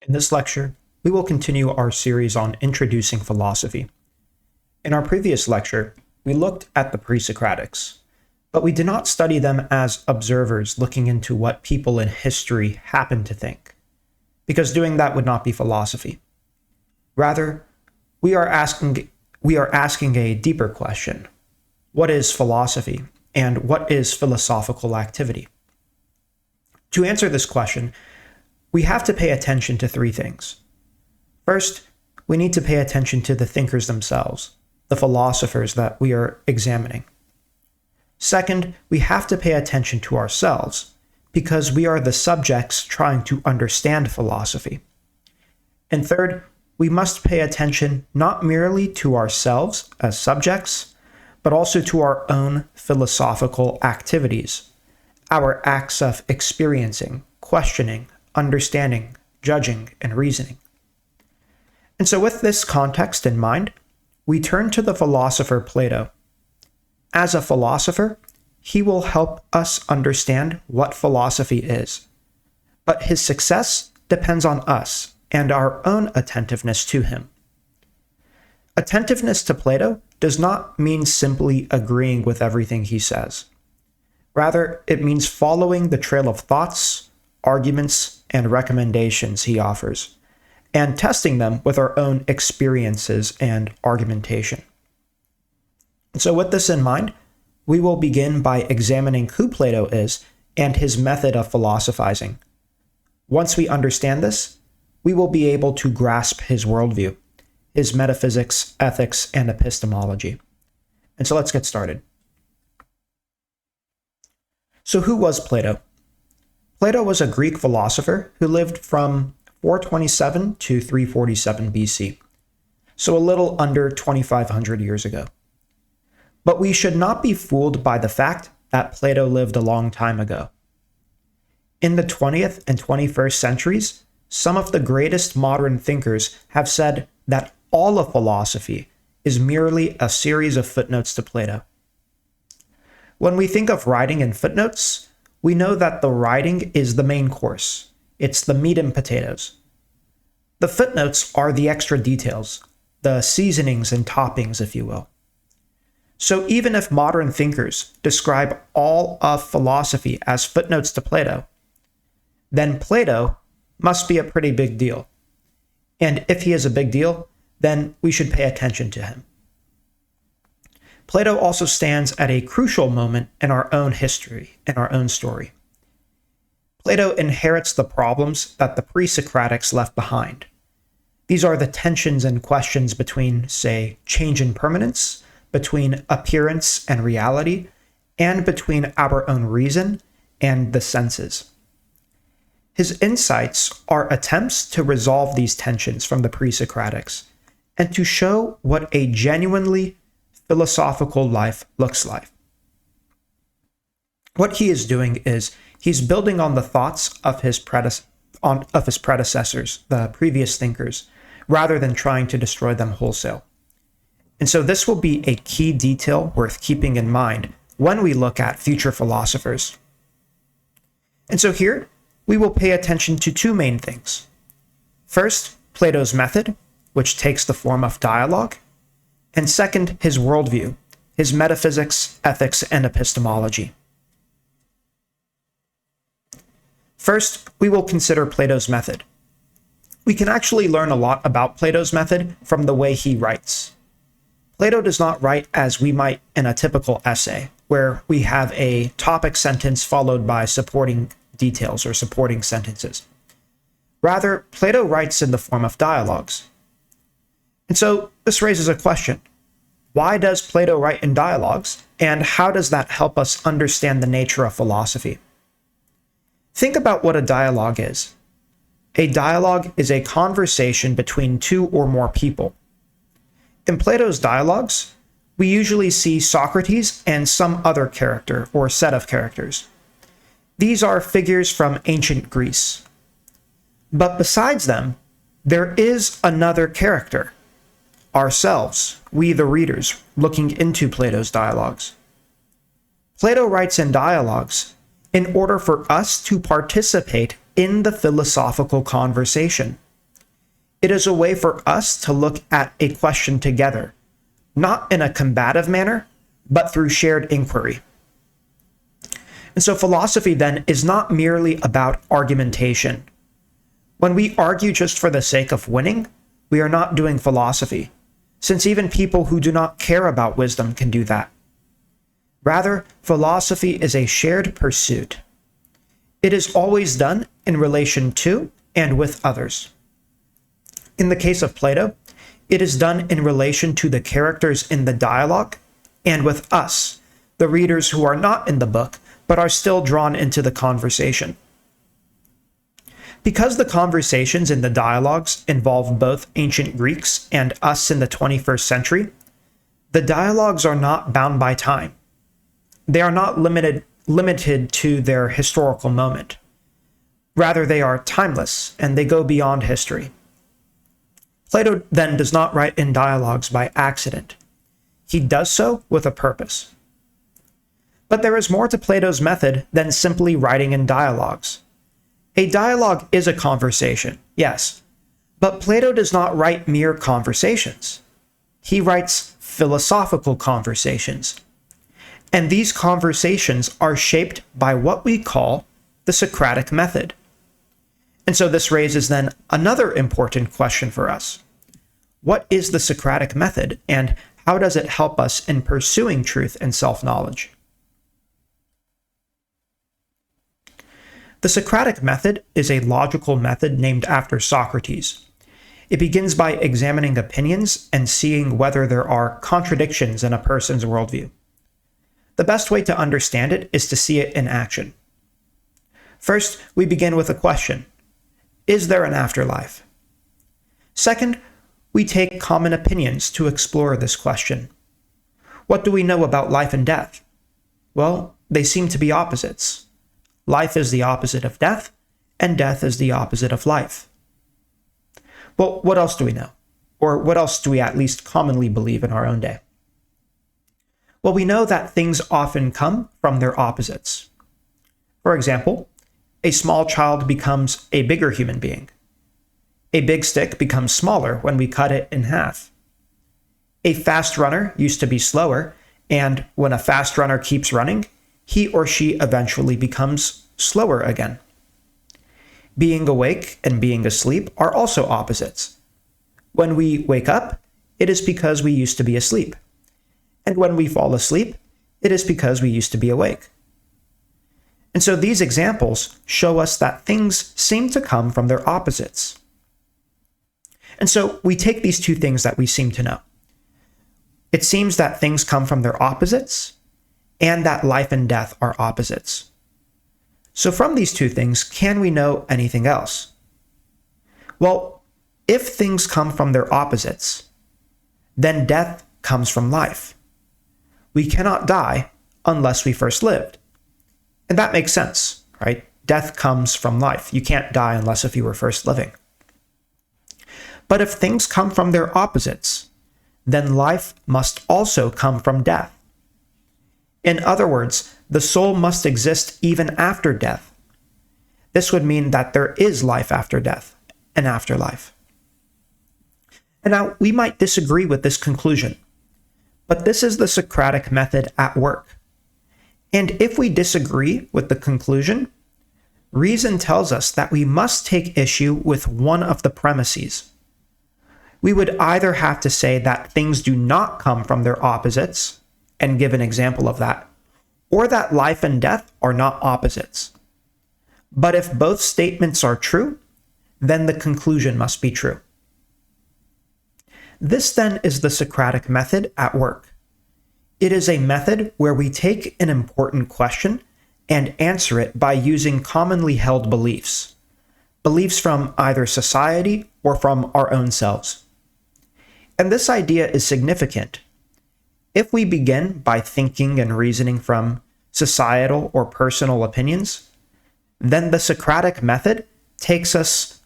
In this lecture, we will continue our series on introducing philosophy. In our previous lecture, we looked at the pre-Socratics, but we did not study them as observers looking into what people in history happened to think, because doing that would not be philosophy. Rather, we are asking a deeper question. What is philosophy, and what is philosophical activity? To answer this question, we have to pay attention to three things. First, we need to pay attention to the thinkers themselves, the philosophers that we are examining. Second, we have to pay attention to ourselves, because we are the subjects trying to understand philosophy. And third, we must pay attention not merely to ourselves as subjects, but also to our own philosophical activities, our acts of experiencing, questioning, understanding, judging, and reasoning. And so with this context in mind, we turn to the philosopher Plato. As a philosopher, he will help us understand what philosophy is. But his success depends on us and our own attentiveness to him. Attentiveness to Plato does not mean simply agreeing with everything he says. Rather, it means following the trail of thoughts, arguments, and recommendations he offers, and testing them with our own experiences and argumentation. So with this in mind, we will begin by examining who Plato is and his method of philosophizing. Once we understand this, we will be able to grasp his worldview, his metaphysics, ethics, and epistemology. And so let's get started. So who was Plato? Plato was a Greek philosopher who lived from 427 to 347 BC, so a little under 2,500 years ago. But we should not be fooled by the fact that Plato lived a long time ago. In the 20th and 21st centuries, some of the greatest modern thinkers have said that all of philosophy is merely a series of footnotes to Plato. When we think of writing and footnotes, we know that the writing is the main course. It's the meat and potatoes. The footnotes are the extra details, the seasonings and toppings, if you will. So even if modern thinkers describe all of philosophy as footnotes to Plato, then Plato must be a pretty big deal. And if he is a big deal, then we should pay attention to him. Plato also stands at a crucial moment in our own history, in our own story. Plato inherits the problems that the pre-Socratics left behind. These are the tensions and questions between, say, change and permanence, between appearance and reality, and between our own reason and the senses. His insights are attempts to resolve these tensions from the pre-Socratics and to show what a genuinely philosophical life looks like. What he is doing is he's building on the thoughts of his predecessors, the previous thinkers, rather than trying to destroy them wholesale. And so this will be a key detail worth keeping in mind when we look at future philosophers. And so here, we will pay attention to two main things. First, Plato's method, which takes the form of dialogue, and second, his worldview, his metaphysics, ethics, and epistemology. First, we will consider Plato's method. We can actually learn a lot about Plato's method from the way he writes. Plato does not write as we might in a typical essay, where we have a topic sentence followed by supporting details or supporting sentences. Rather, Plato writes in the form of dialogues. And so this raises a question. Why does Plato write in dialogues, and how does that help us understand the nature of philosophy? Think about what a dialogue is. A dialogue is a conversation between two or more people. In Plato's dialogues, we usually see Socrates and some other character or set of characters. These are figures from ancient Greece. But besides them, there is another character. Ourselves, we the readers, looking into Plato's dialogues. Plato writes in dialogues in order for us to participate in the philosophical conversation, It is a way for us to look at a question together, not in a combative manner, but through shared inquiry. And so philosophy then is not merely about argumentation. When we argue just for the sake of winning, we are not doing philosophy, since even people who do not care about wisdom can do that. Rather, philosophy is a shared pursuit. It is always done in relation to and with others. In the case of Plato, it is done in relation to the characters in the dialogue and with us, the readers who are not in the book, but are still drawn into the conversation. Because the conversations in the dialogues involve both ancient Greeks and us in the 21st century, the dialogues are not bound by time. They are not limited to their historical moment. Rather, they are timeless, and they go beyond history. Plato then does not write in dialogues by accident. He does so with a purpose. But there is more to Plato's method than simply writing in dialogues. A dialogue is a conversation, yes, but Plato does not write mere conversations. He writes philosophical conversations. And these conversations are shaped by what we call the Socratic method. And so this raises then another important question for us. What is the Socratic method, and how does it help us in pursuing truth and self-knowledge? The Socratic method is a logical method named after Socrates. It begins by examining opinions and seeing whether there are contradictions in a person's worldview. The best way to understand it is to see it in action. First, we begin with a question. Is there an afterlife? Second, we take common opinions to explore this question. What do we know about life and death? Well, they seem to be opposites. Life is the opposite of death, and death is the opposite of life. Well, what else do we know? Or what else do we at least commonly believe in our own day? Well, we know that things often come from their opposites. For example, a small child becomes a bigger human being. A big stick becomes smaller when we cut it in half. A fast runner used to be slower, and when a fast runner keeps running, he or she eventually becomes slower again. Being awake and being asleep are also opposites. When we wake up, it is because we used to be asleep. And when we fall asleep, it is because we used to be awake. And so these examples show us that things seem to come from their opposites. And so we take these two things that we seem to know. It seems that things come from their opposites, and that life and death are opposites. So from these two things, can we know anything else? Well, if things come from their opposites, then death comes from life. We cannot die unless we first lived. And that makes sense, right? Death comes from life. You can't die unless if you were first living. But if things come from their opposites, then life must also come from death. In other words, the soul must exist even after death. This would mean that there is life after death, an afterlife. And now, we might disagree with this conclusion, but this is the Socratic method at work. And if we disagree with the conclusion, reason tells us that we must take issue with one of the premises. We would either have to say that things do not come from their opposites, and give an example of that, or that life and death are not opposites. But if both statements are true, then the conclusion must be true. This then is the Socratic method at work. It is a method where we take an important question and answer it by using commonly held beliefs. Beliefs from either society or from our own selves. And this idea is significant. If we begin by thinking and reasoning from societal or personal opinions, then the Socratic method takes us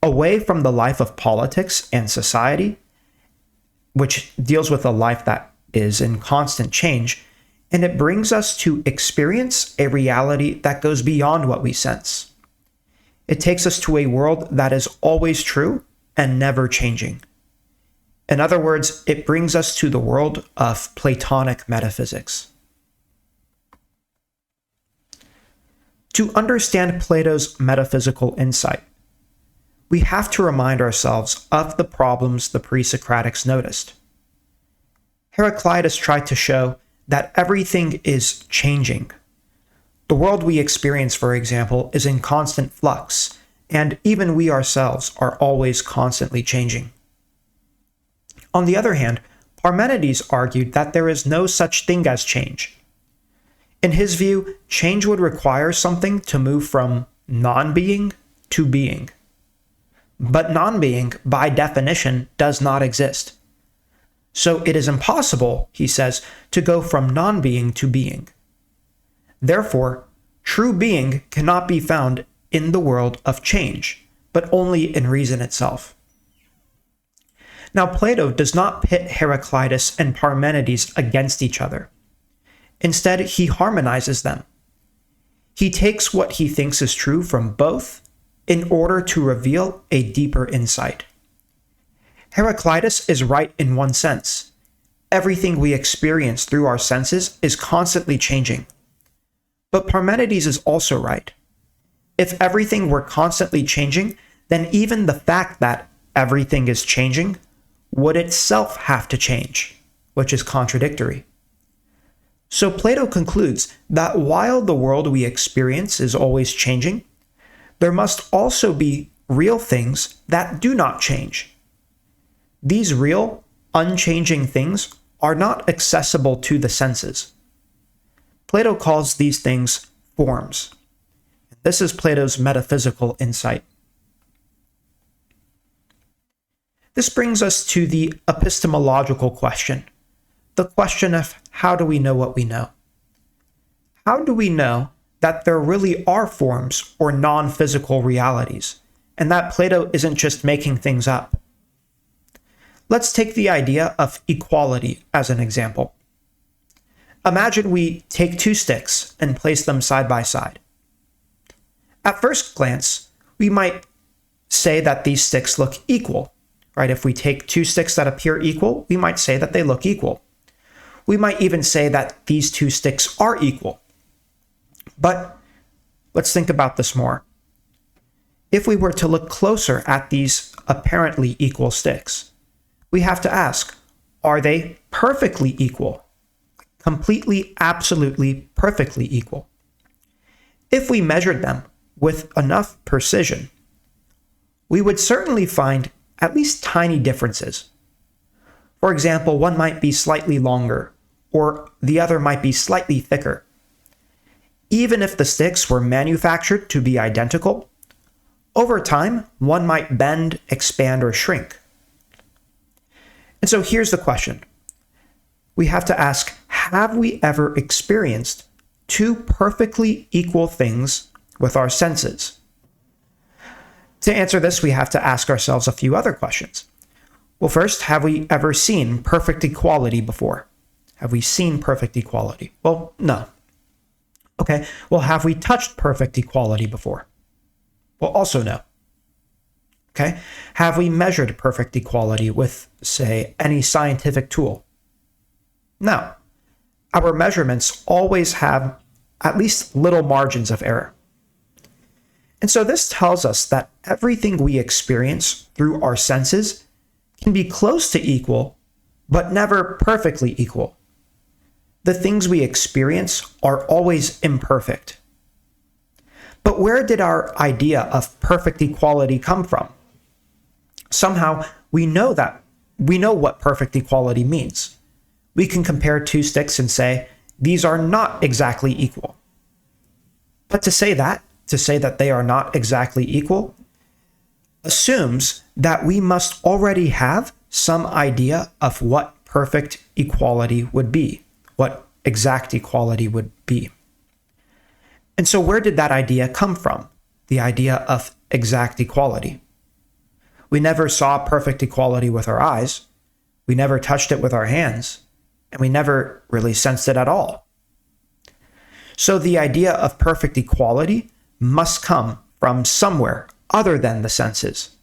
away from the life of politics and society, which deals with a life that is in constant change, and it brings us to experience a reality that goes beyond what we sense. It takes us to a world that is always true and never changing. In other words, it brings us to the world of Platonic metaphysics. To understand Plato's metaphysical insight, we have to remind ourselves of the problems the pre-Socratics noticed. Heraclitus tried to show that everything is changing. The world we experience, for example, is in constant flux, and even we ourselves are always constantly changing. On the other hand, Parmenides argued that there is no such thing as change. In his view, change would require something to move from non-being to being. But non-being, by definition, does not exist. So it is impossible, he says, to go from non-being to being. Therefore, true being cannot be found in the world of change, but only in reason itself. Now, Plato does not pit Heraclitus and Parmenides against each other. Instead, he harmonizes them. He takes what he thinks is true from both in order to reveal a deeper insight. Heraclitus is right in one sense. Everything we experience through our senses is constantly changing. But Parmenides is also right. If everything were constantly changing, then even the fact that everything is changing would itself have to change, which is contradictory. So Plato concludes that while the world we experience is always changing, there must also be real things that do not change. These real, unchanging things are not accessible to the senses. Plato calls these things forms. This is Plato's metaphysical insight. This brings us to the epistemological question, the question of how do we know what we know? How do we know that there really are forms or non-physical realities, and that Plato isn't just making things up? Let's take the idea of equality as an example. Imagine we take two sticks and place them side by side. At first glance, we might say that these sticks look equal, right? If we take two sticks that appear equal, we might say that they look equal. We might even say that these two sticks are equal. But let's think about this more. If we were to look closer at these apparently equal sticks, we have to ask, are they perfectly equal? Completely, absolutely, perfectly equal? If we measured them with enough precision, we would certainly find at least tiny differences. For example, one might be slightly longer, or the other might be slightly thicker. Even if the sticks were manufactured to be identical, over time, one might bend, expand, or shrink. And so here's the question. We have to ask, have we ever experienced two perfectly equal things with our senses? To answer this, we have to ask ourselves a few other questions. Well, first, have we ever seen perfect equality before? Have we seen perfect equality? Well, no. Okay, well, have we touched perfect equality before? Well, also no. Okay, have we measured perfect equality with, say, any scientific tool? No. Our measurements always have at least little margins of error. And so this tells us that everything we experience through our senses can be close to equal, but never perfectly equal. The things we experience are always imperfect. But where did our idea of perfect equality come from? Somehow, we know what perfect equality means. We can compare two sticks and say, these are not exactly equal. But to say that they are not exactly equal, assumes that we must already have some idea of what perfect equality would be, what exact equality would be. And so where did that idea come from? The idea of exact equality. We never saw perfect equality with our eyes. We never touched it with our hands. And we never really sensed it at all. So the idea of perfect equality must come from somewhere other than the senses.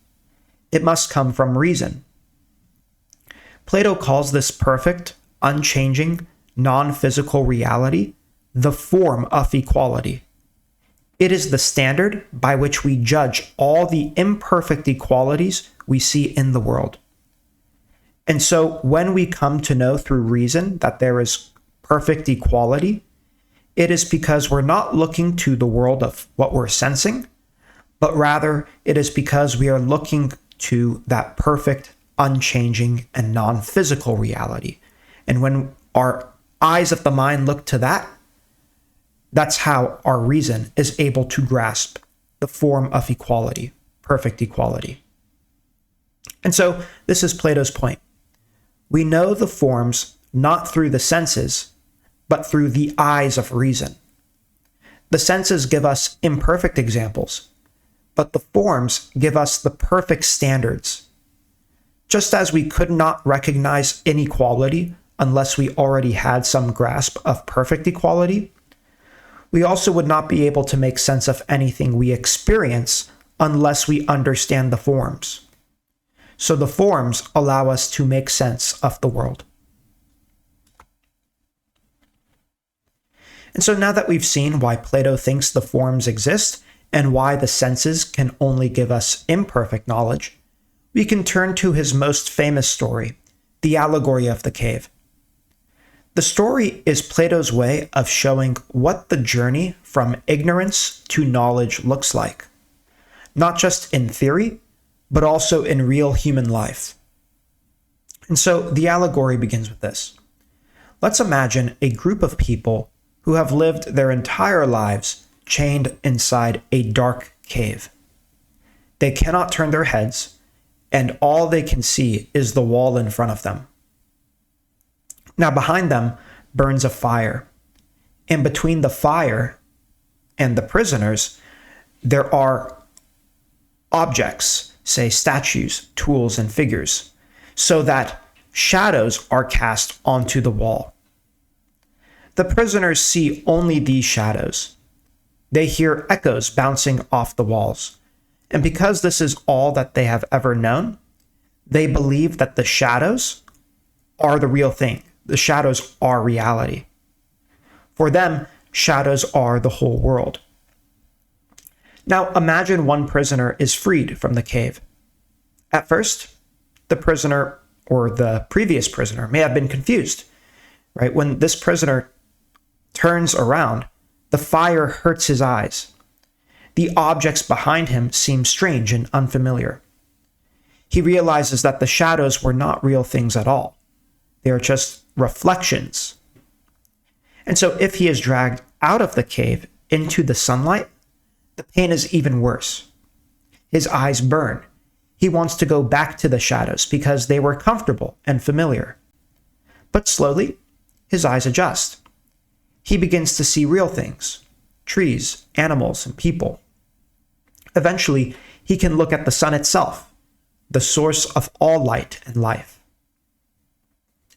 it must come from reason. Plato calls this perfect, unchanging, non-physical reality the form of equality. It is the standard by which we judge all the imperfect equalities we see in the world. And so when we come to know through reason that there is perfect equality, it is because we're not looking to the world of what we're sensing, but rather it is because we are looking to that perfect, unchanging, and non-physical reality. And when our eyes of the mind look to that, that's how our reason is able to grasp the form of equality, perfect equality. And so this is Plato's point. We know the forms not through the senses, but through the eyes of reason. The senses give us imperfect examples, but the forms give us the perfect standards. Just as we could not recognize inequality unless we already had some grasp of perfect equality, we also would not be able to make sense of anything we experience unless we understand the forms. So the forms allow us to make sense of the world. And so now that we've seen why Plato thinks the forms exist and why the senses can only give us imperfect knowledge, we can turn to his most famous story, the allegory of the cave. The story is Plato's way of showing what the journey from ignorance to knowledge looks like, not just in theory, but also in real human life. And so the allegory begins with this. Let's imagine a group of people who have lived their entire lives chained inside a dark cave. They cannot turn their heads, and all they can see is the wall in front of them. Now behind them burns a fire, and between the fire and the prisoners, there are objects, say statues, tools, and figures, so that shadows are cast onto the wall. The prisoners see only these shadows. They hear echoes bouncing off the walls, and because this is all that they have ever known, they believe that the shadows are the real thing. The shadows are reality. For them, shadows are the whole world. Now imagine one prisoner is freed from the cave. At first, the prisoner or the previous prisoner may have been confused, right? When this prisoner turns around, the fire hurts his eyes. The objects behind him seem strange and unfamiliar. He realizes that the shadows were not real things at all. They are just reflections. And so if he is dragged out of the cave into the sunlight, the pain is even worse. His eyes burn. He wants to go back to the shadows because they were comfortable and familiar. But slowly, his eyes adjust. He begins to see real things, trees, animals, and people. Eventually, he can look at the sun itself, the source of all light and life.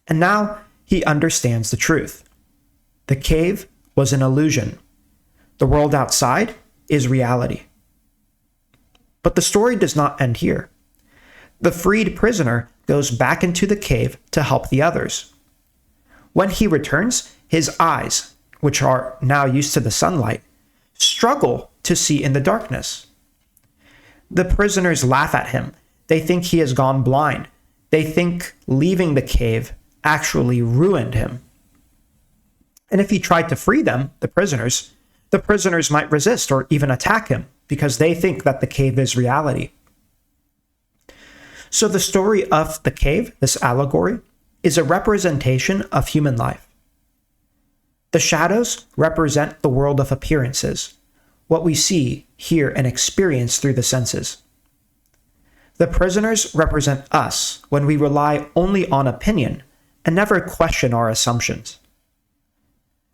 And now he understands the truth. The cave was an illusion. The world outside is reality. But the story does not end here. The freed prisoner goes back into the cave to help the others. When he returns, his eyes, which are now used to the sunlight, struggle to see in the darkness. The prisoners laugh at him. They think he has gone blind. They think leaving the cave actually ruined him. And if he tried to free them, the prisoners might resist or even attack him because they think that the cave is reality. So the story of the cave, this allegory, is a representation of human life. The shadows represent the world of appearances, what we see, hear, and experience through the senses. The prisoners represent us when we rely only on opinion and never question our assumptions.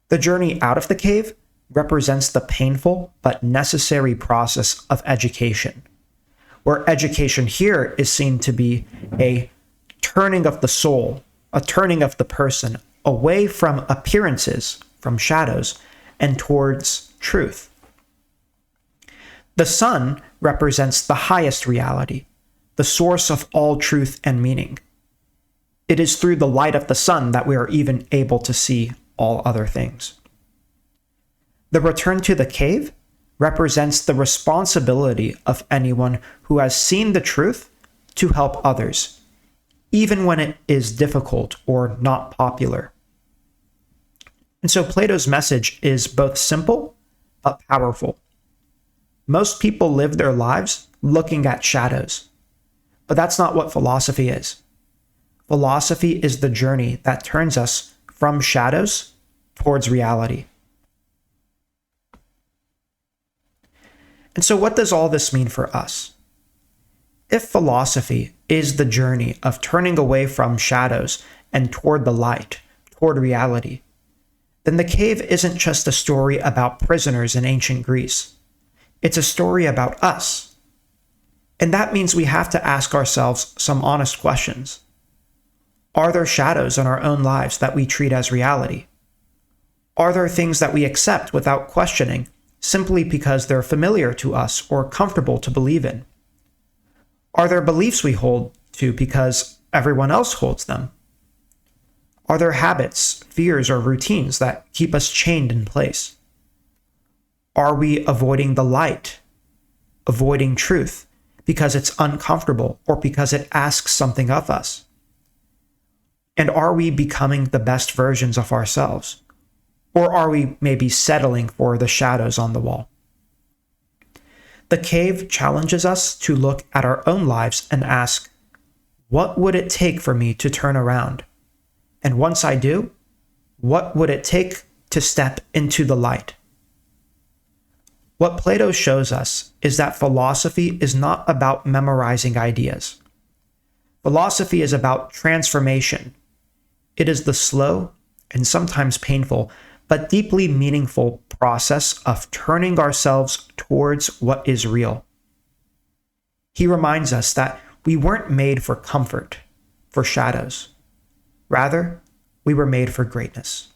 The journey out of the cave represents the painful but necessary process of education, where education here is seen to be a turning of the soul, a turning of the person away from appearances, from shadows, and towards truth. The sun represents the highest reality, the source of all truth and meaning. It is through the light of the sun that we are even able to see all other things. The return to the cave represents the responsibility of anyone who has seen the truth to help others, even when it is difficult or not popular. And so Plato's message is both simple but powerful. Most people live their lives looking at shadows, but that's not what philosophy is. Philosophy is the journey that turns us from shadows towards reality. And so what does all this mean for us? If philosophy is the journey of turning away from shadows and toward the light, toward reality, then the cave isn't just a story about prisoners in ancient Greece. It's a story about us. And that means we have to ask ourselves some honest questions. Are there shadows in our own lives that we treat as reality? Are there things that we accept without questioning simply because they're familiar to us or comfortable to believe in? Are there beliefs we hold to because everyone else holds them? Are there habits, fears, or routines that keep us chained in place? Are we avoiding the light, avoiding truth, because it's uncomfortable or because it asks something of us? And are we becoming the best versions of ourselves? Or are we maybe settling for the shadows on the wall? The cave challenges us to look at our own lives and ask, what would it take for me to turn around? And once I do, what would it take to step into the light? What Plato shows us is that philosophy is not about memorizing ideas. Philosophy is about transformation. It is the slow and sometimes painful, but deeply meaningful process of turning ourselves towards what is real. He reminds us that we weren't made for comfort, for shadows. Rather, we were made for greatness.